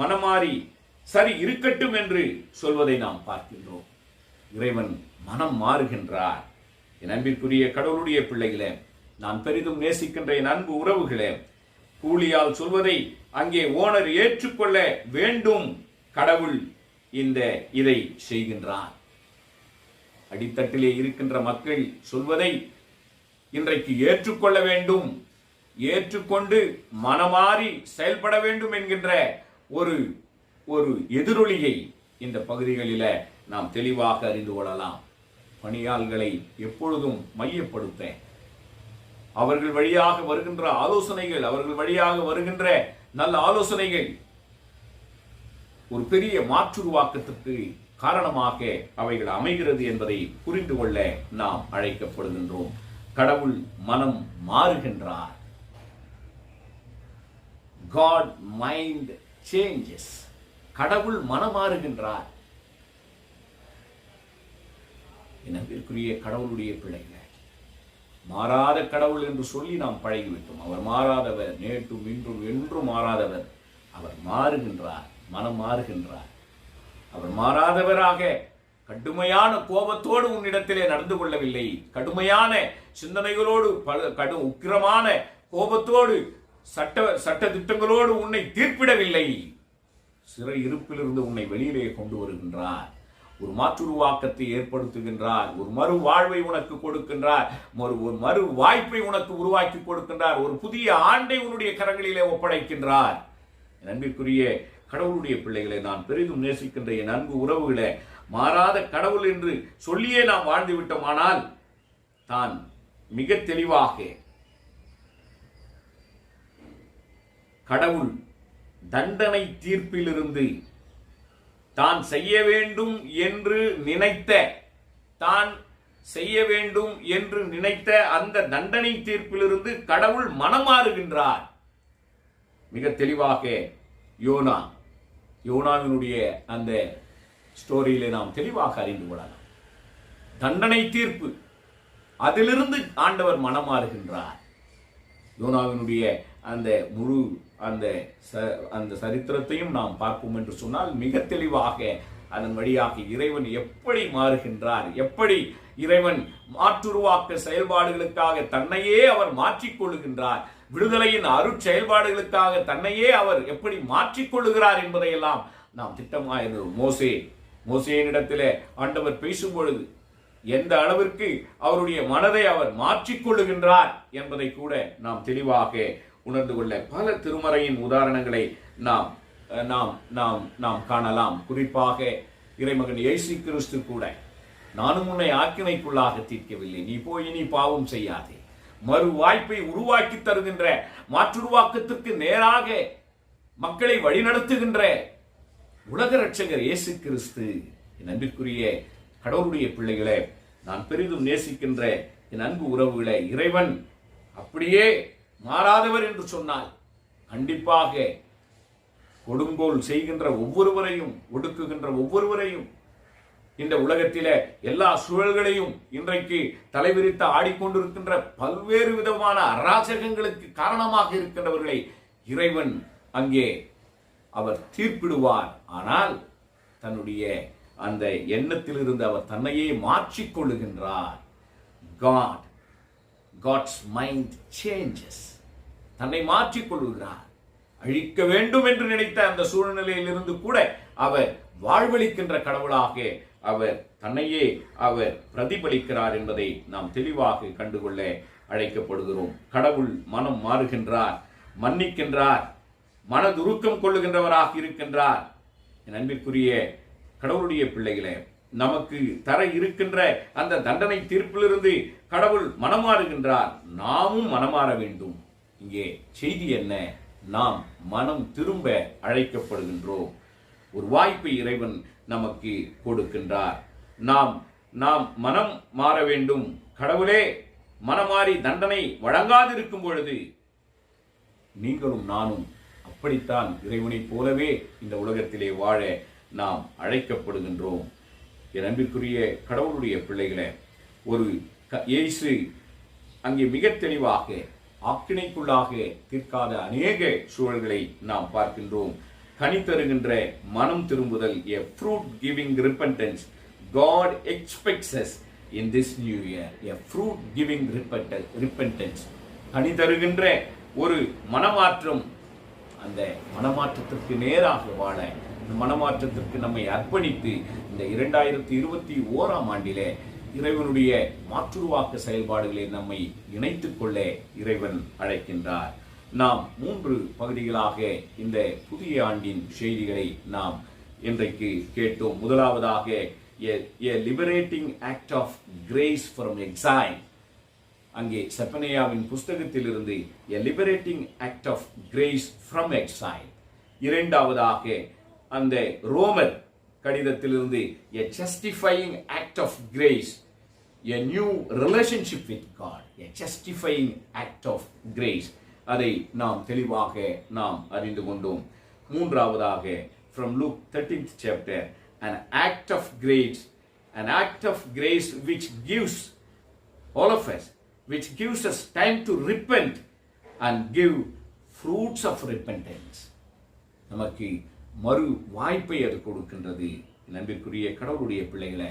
மனமாறி சரி இருக்கட்டும் என்று சொல்வதை நாம் பார்க்கின்றோம். இறைவன் மனம் மாறுகின்றார். என் அன்பிற்குரிய கடவுளுடைய பிள்ளைகளே, நான் பெரிதும் நேசிக்கின்ற என் அன்பு உறவுகளே, கூலியால் சொல்வதை அங்கே ஓனர் ஏற்றுக்கொள்ள வேண்டும். கடவுள் இதை செய்கின்றார். அடித்தட்டிலே இருக்கின்ற மக்கள் சொல்வதை இன்றைக்கு ஏற்றுக்கொள்ள வேண்டும், ஏற்றுக்கொண்டு மனமாறி செயல்பட வேண்டும் என்கின்ற ஒரு எதிரொலியை இந்த பகுதிகளில நாம் தெளிவாக அறிந்து கொள்ளலாம். பணியாள்களை எப்பொழுதும் மையப்படுத்த, அவர்கள் வழியாக வருகின்ற ஆலோசனைகள், அவர்கள் வழியாக வருகின்ற நல்ல ஆலோசனைகள் ஒரு பெரிய மாற்றுருவாக்கத்திற்கு காரணமாக அவைகள் அமைகிறது என்பதை புரிந்து கொள்ள நாம் அழைக்கப்படுகின்றோம். கடவுள் மனம் மாறுகின்றார். God mind changes. கடவுள் மனம் மாறுகின்றார். எனக்குரிய கடவுளுடைய பிள்ளைகள், மாறாத கடவுள் என்று சொல்லி நாம் பழகிவிட்டோம். அவர் மாறாதவர், நேற்றும் இன்றும் என்றும் மாறாதவர். அவர் மாறுகின்றார், மனம் மாறுகின்றார். அவர் மாறாதவராக கடுமையான கோபத்தோடு உன்னிடத்திலே நடந்து கொள்ளவில்லை. கடுமையான சிந்தனைகளோடு, உக்கிரமான கோபத்தோடு, சட்ட திட்டங்களோடு உன்னை தீர்ப்பிடவில்லை. சிறை இருப்பிலிருந்து உன்னை வெளியிலே கொண்டு வருகின்றார். ஒரு மாற்றுருவாக்கத்தை ஏற்படுத்துகின்றார். ஒரு மறு வாழ்வை உனக்கு கொடுக்கின்றார். ஒரு மறு வாய்ப்பை உனக்கு உருவாக்கி கொடுக்கின்றார். ஒரு புதிய ஆண்டை உன்னுடைய கரங்களிலே ஒப்படைக்கின்றார். அன்பிற்குரிய கடவுளுடைய பிள்ளைகளை, நான் பெரிதும் நேசிக்கின்ற என் அன்பு உறவுகளை, மாறாத கடவுள் என்று சொல்லியே நாம் வாழ்ந்து விட்டோமானால் தான் மிக தெளிவாக கடவுள் தண்டனை தீர்ப்பிலிருந்து தான் செய்ய வேண்டும் என்று நினைத்த அந்த தண்டனை தீர்ப்பிலிருந்து கடவுள் மனமாறுகின்றார். மிக தெளிவாக யோனாவினுடைய அந்த ஸ்டோரியிலே நாம் தெளிவாக அறிந்து கொள்ளலாம். தண்டனை தீர்ப்பு, அதிலிருந்து ஆண்டவர் மனமாறுகின்றார். யோனாவினுடைய அந்த முழு அந்த அந்த சரித்திரத்தையும் நாம் பார்ப்போம் என்று சொன்னால் மிக தெளிவாக அதன் வழியாக இறைவன் எப்படி மாறுகின்றார், எப்படி இறைவன் மாற்றுருவாக்க செயல்பாடுகளுக்காக தன்னையே அவர் மாற்றிக்கொள்ளுகின்றார், விடுதலையின் அருட்செயல்பாடுகளுக்காக தன்னையே அவர் எப்படி மாற்றிக்கொள்ளுகிறார் என்பதையெல்லாம் நாம் திட்டமாக மோசேயினிடத்திலே ஆண்டவர் பேசும் பொழுது எந்த அளவிற்கு அவருடைய மனதை அவர் மாற்றிக்கொள்ளுகின்றார் என்பதை கூட நாம் தெளிவாக உணர்ந்து கொள்ள பல திருமறையின் உதாரணங்களை நாம் நாம் நாம் நாம் காணலாம். குறிப்பாக இறைமகன் இயேசு கிறிஸ்து கூட, நானும் உன்னை ஆக்கினைக்குள்ளாக தீர்க்கவில்லை, நீ போய் நீ பாவம் செய்யாதே, மறு வாய்ப்பை உருவாக்கி தருகின்ற மாற்றுருவாக்கத்திற்கு நேராக மக்களை வழிநடத்துகின்ற உலக ரட்சகர் இயேசு கிறிஸ்து. என் அன்பிற்குரிய கடவுளுடைய பிள்ளைகளே, நான் பெரிதும் நேசிக்கின்ற என் அன்பு உறவுகளை, இறைவன் அப்படியே மாறாதவர் என்று சொன்னால் கண்டிப்பாக கொடுங்கோல் செய்கின்ற ஒவ்வொருவரையும், ஒடுக்குகின்ற ஒவ்வொருவரையும், இந்த உலகத்தில எல்லா சூழல்களையும் இன்றைக்கு தலைவிரித்து ஆடிக்கொண்டிருக்கின்ற பல்வேறு விதமான அராஜகங்களுக்கு காரணமாக இருக்கின்றவர்களை இறைவன் அங்கே அவர் தீர்ப்பிடுவார். ஆனால் தன்னுடைய அந்த எண்ணத்திலிருந்து அவர் தன்னையே மாற்றிக்கொள்ளுகின்றார். God's mind changes. தன்னை மாற்றிக்கொள்ளுகிறார். அழிக்க வேண்டும் என்று நினைத்த அந்த சூழ்நிலையில் இருந்து கூட அவர் வாழ்வளிக்கின்ற கடவுளாக அவர் தன்னையே அவர் பிரதிபலிக்கிறார் என்பதை நாம் தெளிவாக கண்டுகொள்ள அழைக்கப்படுகிறோம். கடவுள் மனம் மாறுகின்றார், மன்னிக்கின்றார், மனதுருக்கம் கொள்ளுகின்றவராக இருக்கின்றார். என் அன்பிற்குரிய கடவுளுடைய பிள்ளைகளே, நமக்கு தர இருக்கின்ற அந்த தண்டனை தீர்ப்பிலிருந்து கடவுள் மனமாறுகின்றார், நாமும் மனமாற வேண்டும். இங்கே செய்தி என்ன? நாம் மனம் திரும்ப அழைக்கப்படுகின்றோம். ஒரு வாய்ப்பை இறைவன் நமக்கு கொடுக்கின்றார். நாம் மனம் மாற வேண்டும். கடவுளே மனமாறி தண்டனை வழங்காதிருக்கும் பொழுது நீங்களும் நானும் அப்படித்தான் இறைவனைப் போலவே இந்த உலகத்திலே வாழ நாம் அழைக்கப்படுகின்றோம். என் அன்பிற்குரிய கடவுளுடைய பிள்ளைகளே, ஒரு இயேசு அங்கே மிக தெளிவாக ஆக்கினைக்குள்ளாக தீர்க்காத அநேக சூழல்களை நாம் பார்க்கின்றோம். கனி தருகின்ற மனம் திரும்புதல், a fruit giving repentance. God expects us in this new year, a fruit giving repentance. கனி தருகின்ற ஒரு மனமாற்றம், அந்த மனமாற்றத்திற்கு நேராக வாழ, இந்த மனமாற்றத்திற்கு நம்மை அர்ப்பணித்து இந்த 2021ஆம் ஆண்டிலே இறைவனுடைய மாற்றுருவாக்க செயல்பாடுகளை நம்மை இணைத்துக் கொள்ள இறைவன் அழைக்கின்றார். நாம் 3 பகுதிகளாக இந்த புதிய ஆண்டின் செய்திகளை நாம் இன்றைக்கு கேட்டோம். முதலாவதாக a liberating act of grace from exile. அங்கே செப்பனியாவின் புஸ்தகத்திலிருந்து a liberating act of grace from exile. இரண்டாவதாக அந்த ரோமர் கடிதத்திலிருந்து a justifying act of grace, a new relationship with God, a justifying act of grace. அதை நாம் தெளிவாக நாம் அறிந்து கொண்டோம். மூன்றாவதாக from Luke 13th chapter, an act of grace which gives all of us, which gives us time to repent and give fruits of repentance. நமக்கு மறு வாய்ப்பை அது கொடுக்கின்றது. நண்பிற்குரிய கடவுளுடைய பிள்ளைகளை,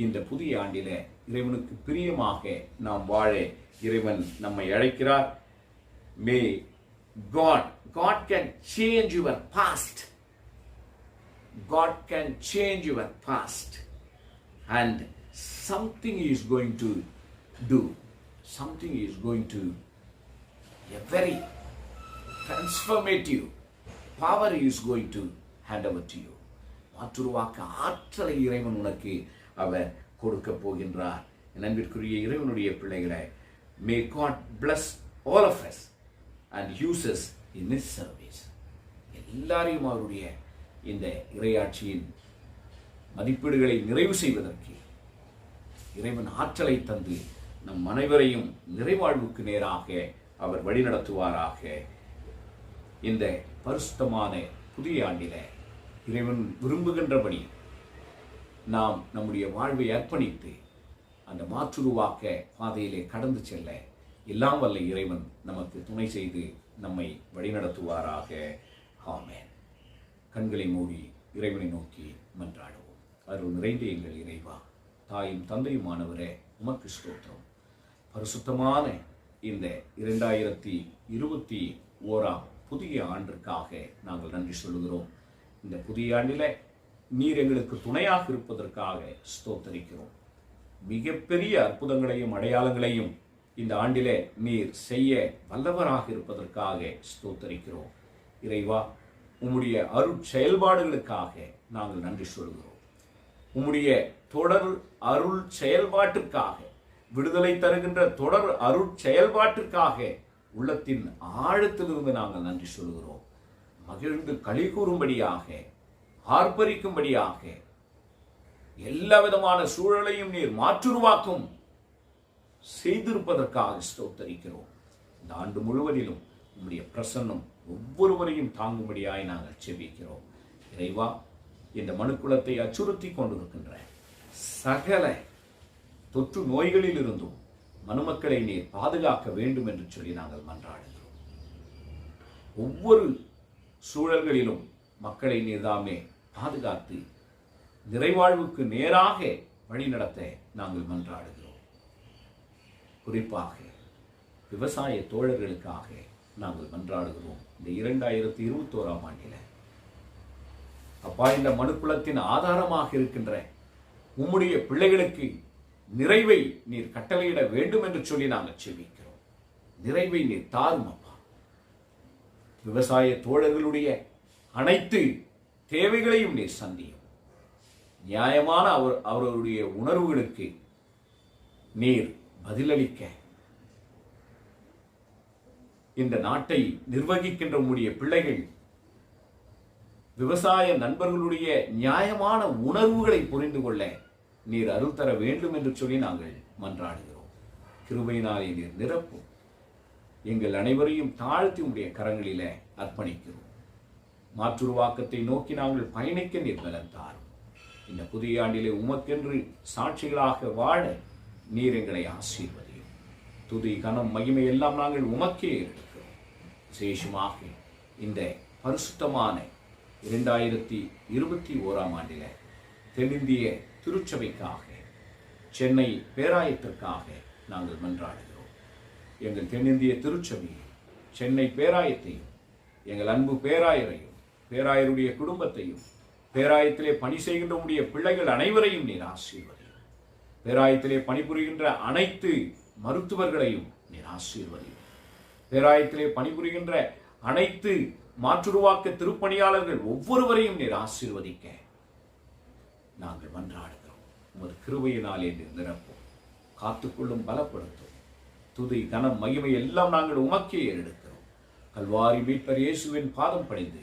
இந்த புதிய ஆண்டில இறைவனுக்கு பிரியமாக நாம் வாழ இறைவன் நம்மை அழைக்கிறார். May God can change your past. God can change your past, and something he is going to do. Something he is going to, a very transformative power he is going to hand over to you. மாற்றுருவாக்க ஆற்றலை இறைவன் உனக்கு அவர் கொடுக்க போகின்றார். என் அன்பிற்குரிய இறைவனுடைய பிள்ளைகளை, may God bless all of us and use us in his service. எல்லாரையும் அவருடைய இந்த இறையாட்சியின் மதிப்பீடுகளை நிறைவு செய்வதற்கு இறைவன் ஆற்றலை தந்து நம் அனைவரையும் நிறைவாழ்வுக்கு நேராக அவர் வழிநடத்துவாராக. இந்த பரிசுத்தமான புதிய ஆண்டில இறைவன் விரும்புகின்றபடி நாம் நம்முடைய வாழ்வை அர்ப்பணித்து அந்த மாற்றுருவாக்க பாதையிலே கடந்து செல்ல எல்லாம் வல்ல இறைவன் நமக்கு துணை செய்து நம்மை வழிநடத்துவாராக. ஆமென். கண்களை மூடி இறைவனை நோக்கி மன்றாடுவோம். அருள் நிறைந்த எங்கள் இறைவா, தாயும் தந்தையுமானவரே, உமக்கு ஸ்தோத்திரம். பரிசுத்தமான இந்த 2021 புதிய ஆண்டிற்காக நாங்கள் நன்றி சொல்லுகிறோம். இந்த புதிய ஆண்டில நீர் எங்களுக்கு துணையாக இருப்பதற்காக ஸ்தோத்தரிக்கிறோம். மிகப்பெரிய அற்புதங்களையும் அடையாளங்களையும் இந்த ஆண்டிலே நீர் செய்ய வல்லவராக இருப்பதற்காக ஸ்தோத்தரிக்கிறோம். இறைவா, உம்முடைய அருள் செயல்பாடுகளுக்காக நாங்கள் நன்றி சொல்கிறோம். உம்முடைய தொடர் அருள் செயல்பாட்டிற்காக, விடுதலை தருகின்ற தொடர் அருள் செயல்பாட்டிற்காக உள்ளத்தின் ஆழத்திலிருந்து நாங்கள் நன்றி சொல்கிறோம். மகிழ்ந்து களி கூறும்படியாக, ஆர்ப்பரிக்கும்படியாக எல்லா விதமான சூழலையும் நீர் மாற்றுருவாக்கும் செய்திருப்பதற்காக ஸ்தோத்தரிக்கிறோம். இந்த ஆண்டு முழுவதிலும் உம்முடைய பிரசன்னம் ஒவ்வொருவரையும் தாங்கும்படியாய் நாங்கள் செபிக்கிறோம். இறைவா, இந்த மனுக்குலத்தை அச்சுறுத்தி கொண்டிருக்கின்ற சகல தொற்று நோய்களில் இருந்தும் மனுமக்களை நீர் பாதுகாக்க வேண்டும் என்று சொல்லி நாங்கள் மன்றாடுகிறோம். ஒவ்வொரு சூழல்களிலும் மக்களை நீர்தாமே பாதுகாத்து நிறைவாழ்வுக்கு நேராக வழிநடத்த நாங்கள் மன்றாடுகிறோம். குறிப்பாக விவசாய தோழர்களுக்காக நாங்கள் மன்றாடுகிறோம். இந்த 2021 ஆண்டில் அப்பா, இந்த மனுக்குலத்தின் ஆதாரமாக இருக்கின்ற உம்முடைய பிள்ளைகளுக்கு நிறைவை நீர் கட்டளையிட வேண்டும் என்று சொல்லி நாங்கள் செபிக்கிறோம். நிறைவை நீர் தாரும் அப்பா. விவசாய தோழர்களுடைய அனைத்து தேவைகளையும் நீர் சந்தியும். நியாயமான அவர்களுடைய உணர்வுகளுக்கு நீர் பதிலளிக்க இந்த நாட்டை நிர்வகிக்கின்ற உம்முடைய பிள்ளைகள் விவசாய நண்பர்களுடைய நியாயமான உணர்வுகளை புரிந்து கொள்ள நீர் அருள் தர வேண்டும் என்று சொல்லி நாங்கள் மன்றாடுகிறோம். கிருபையினாலே நீர் நிரப்பும். எங்கள் அனைவரையும் தாழ்த்தி உடைய கரங்களிலே அர்ப்பணிக்கிறோம். மாற்றுருவாக்கத்தை நோக்கி நாங்கள் பயணிக்க நீர் பலன் தாரும். இந்த புதிய ஆண்டிலே உமக்கென்று சாட்சிகளாக வாழ நீர் எங்களை ஆசீர்வதியும். துதி, கனம், மகிமை எல்லாம் நாங்கள் உமக்கே எடுக்கிறோம். விசேஷமாக இந்த பரிசுத்தமான 2021 ஆண்டில தென்னிந்திய திருச்சபைக்காக, சென்னை பேராயத்திற்காக நாங்கள் மன்றாடுகிறோம். எங்கள் தென்னிந்திய திருச்சபையை, சென்னை பேராயத்தையும், எங்கள் அன்பு பேராயரையும், பேராயருடைய குடும்பத்தையும், பேராயத்திலே பணி செய்கின்ற உடைய பிள்ளைகள் அனைவரையும் நீர் ஆசீர்வதியும். பேராயத்திலே பணிபுரிகின்ற அனைத்து மருத்துவர்களையும் நீர் ஆசீர்வதியும். பேராயத்திலே பணிபுரிகின்ற அனைத்து மாற்றுருவாக்க திருப்பணியாளர்கள் ஒவ்வொருவரையும் நீர் ஆசீர்வதிக்க நாங்கள் மன்றாடுகிறோம். உமது கிருபையினாலே நீர் நிரப்பும், காத்துக்கொள்ளும், பலப்படுத்தும். துதி, கனம், மகிமை எல்லாம் நாங்கள் உமக்கே ஏறெடுக்கிறோம். கல்வாரி மீட்பர் இயேசுவின் பாதம் பணிந்து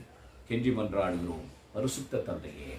கெஞ்சி மன்றாடுகிறோம். பரிசுத்த தந்தையே,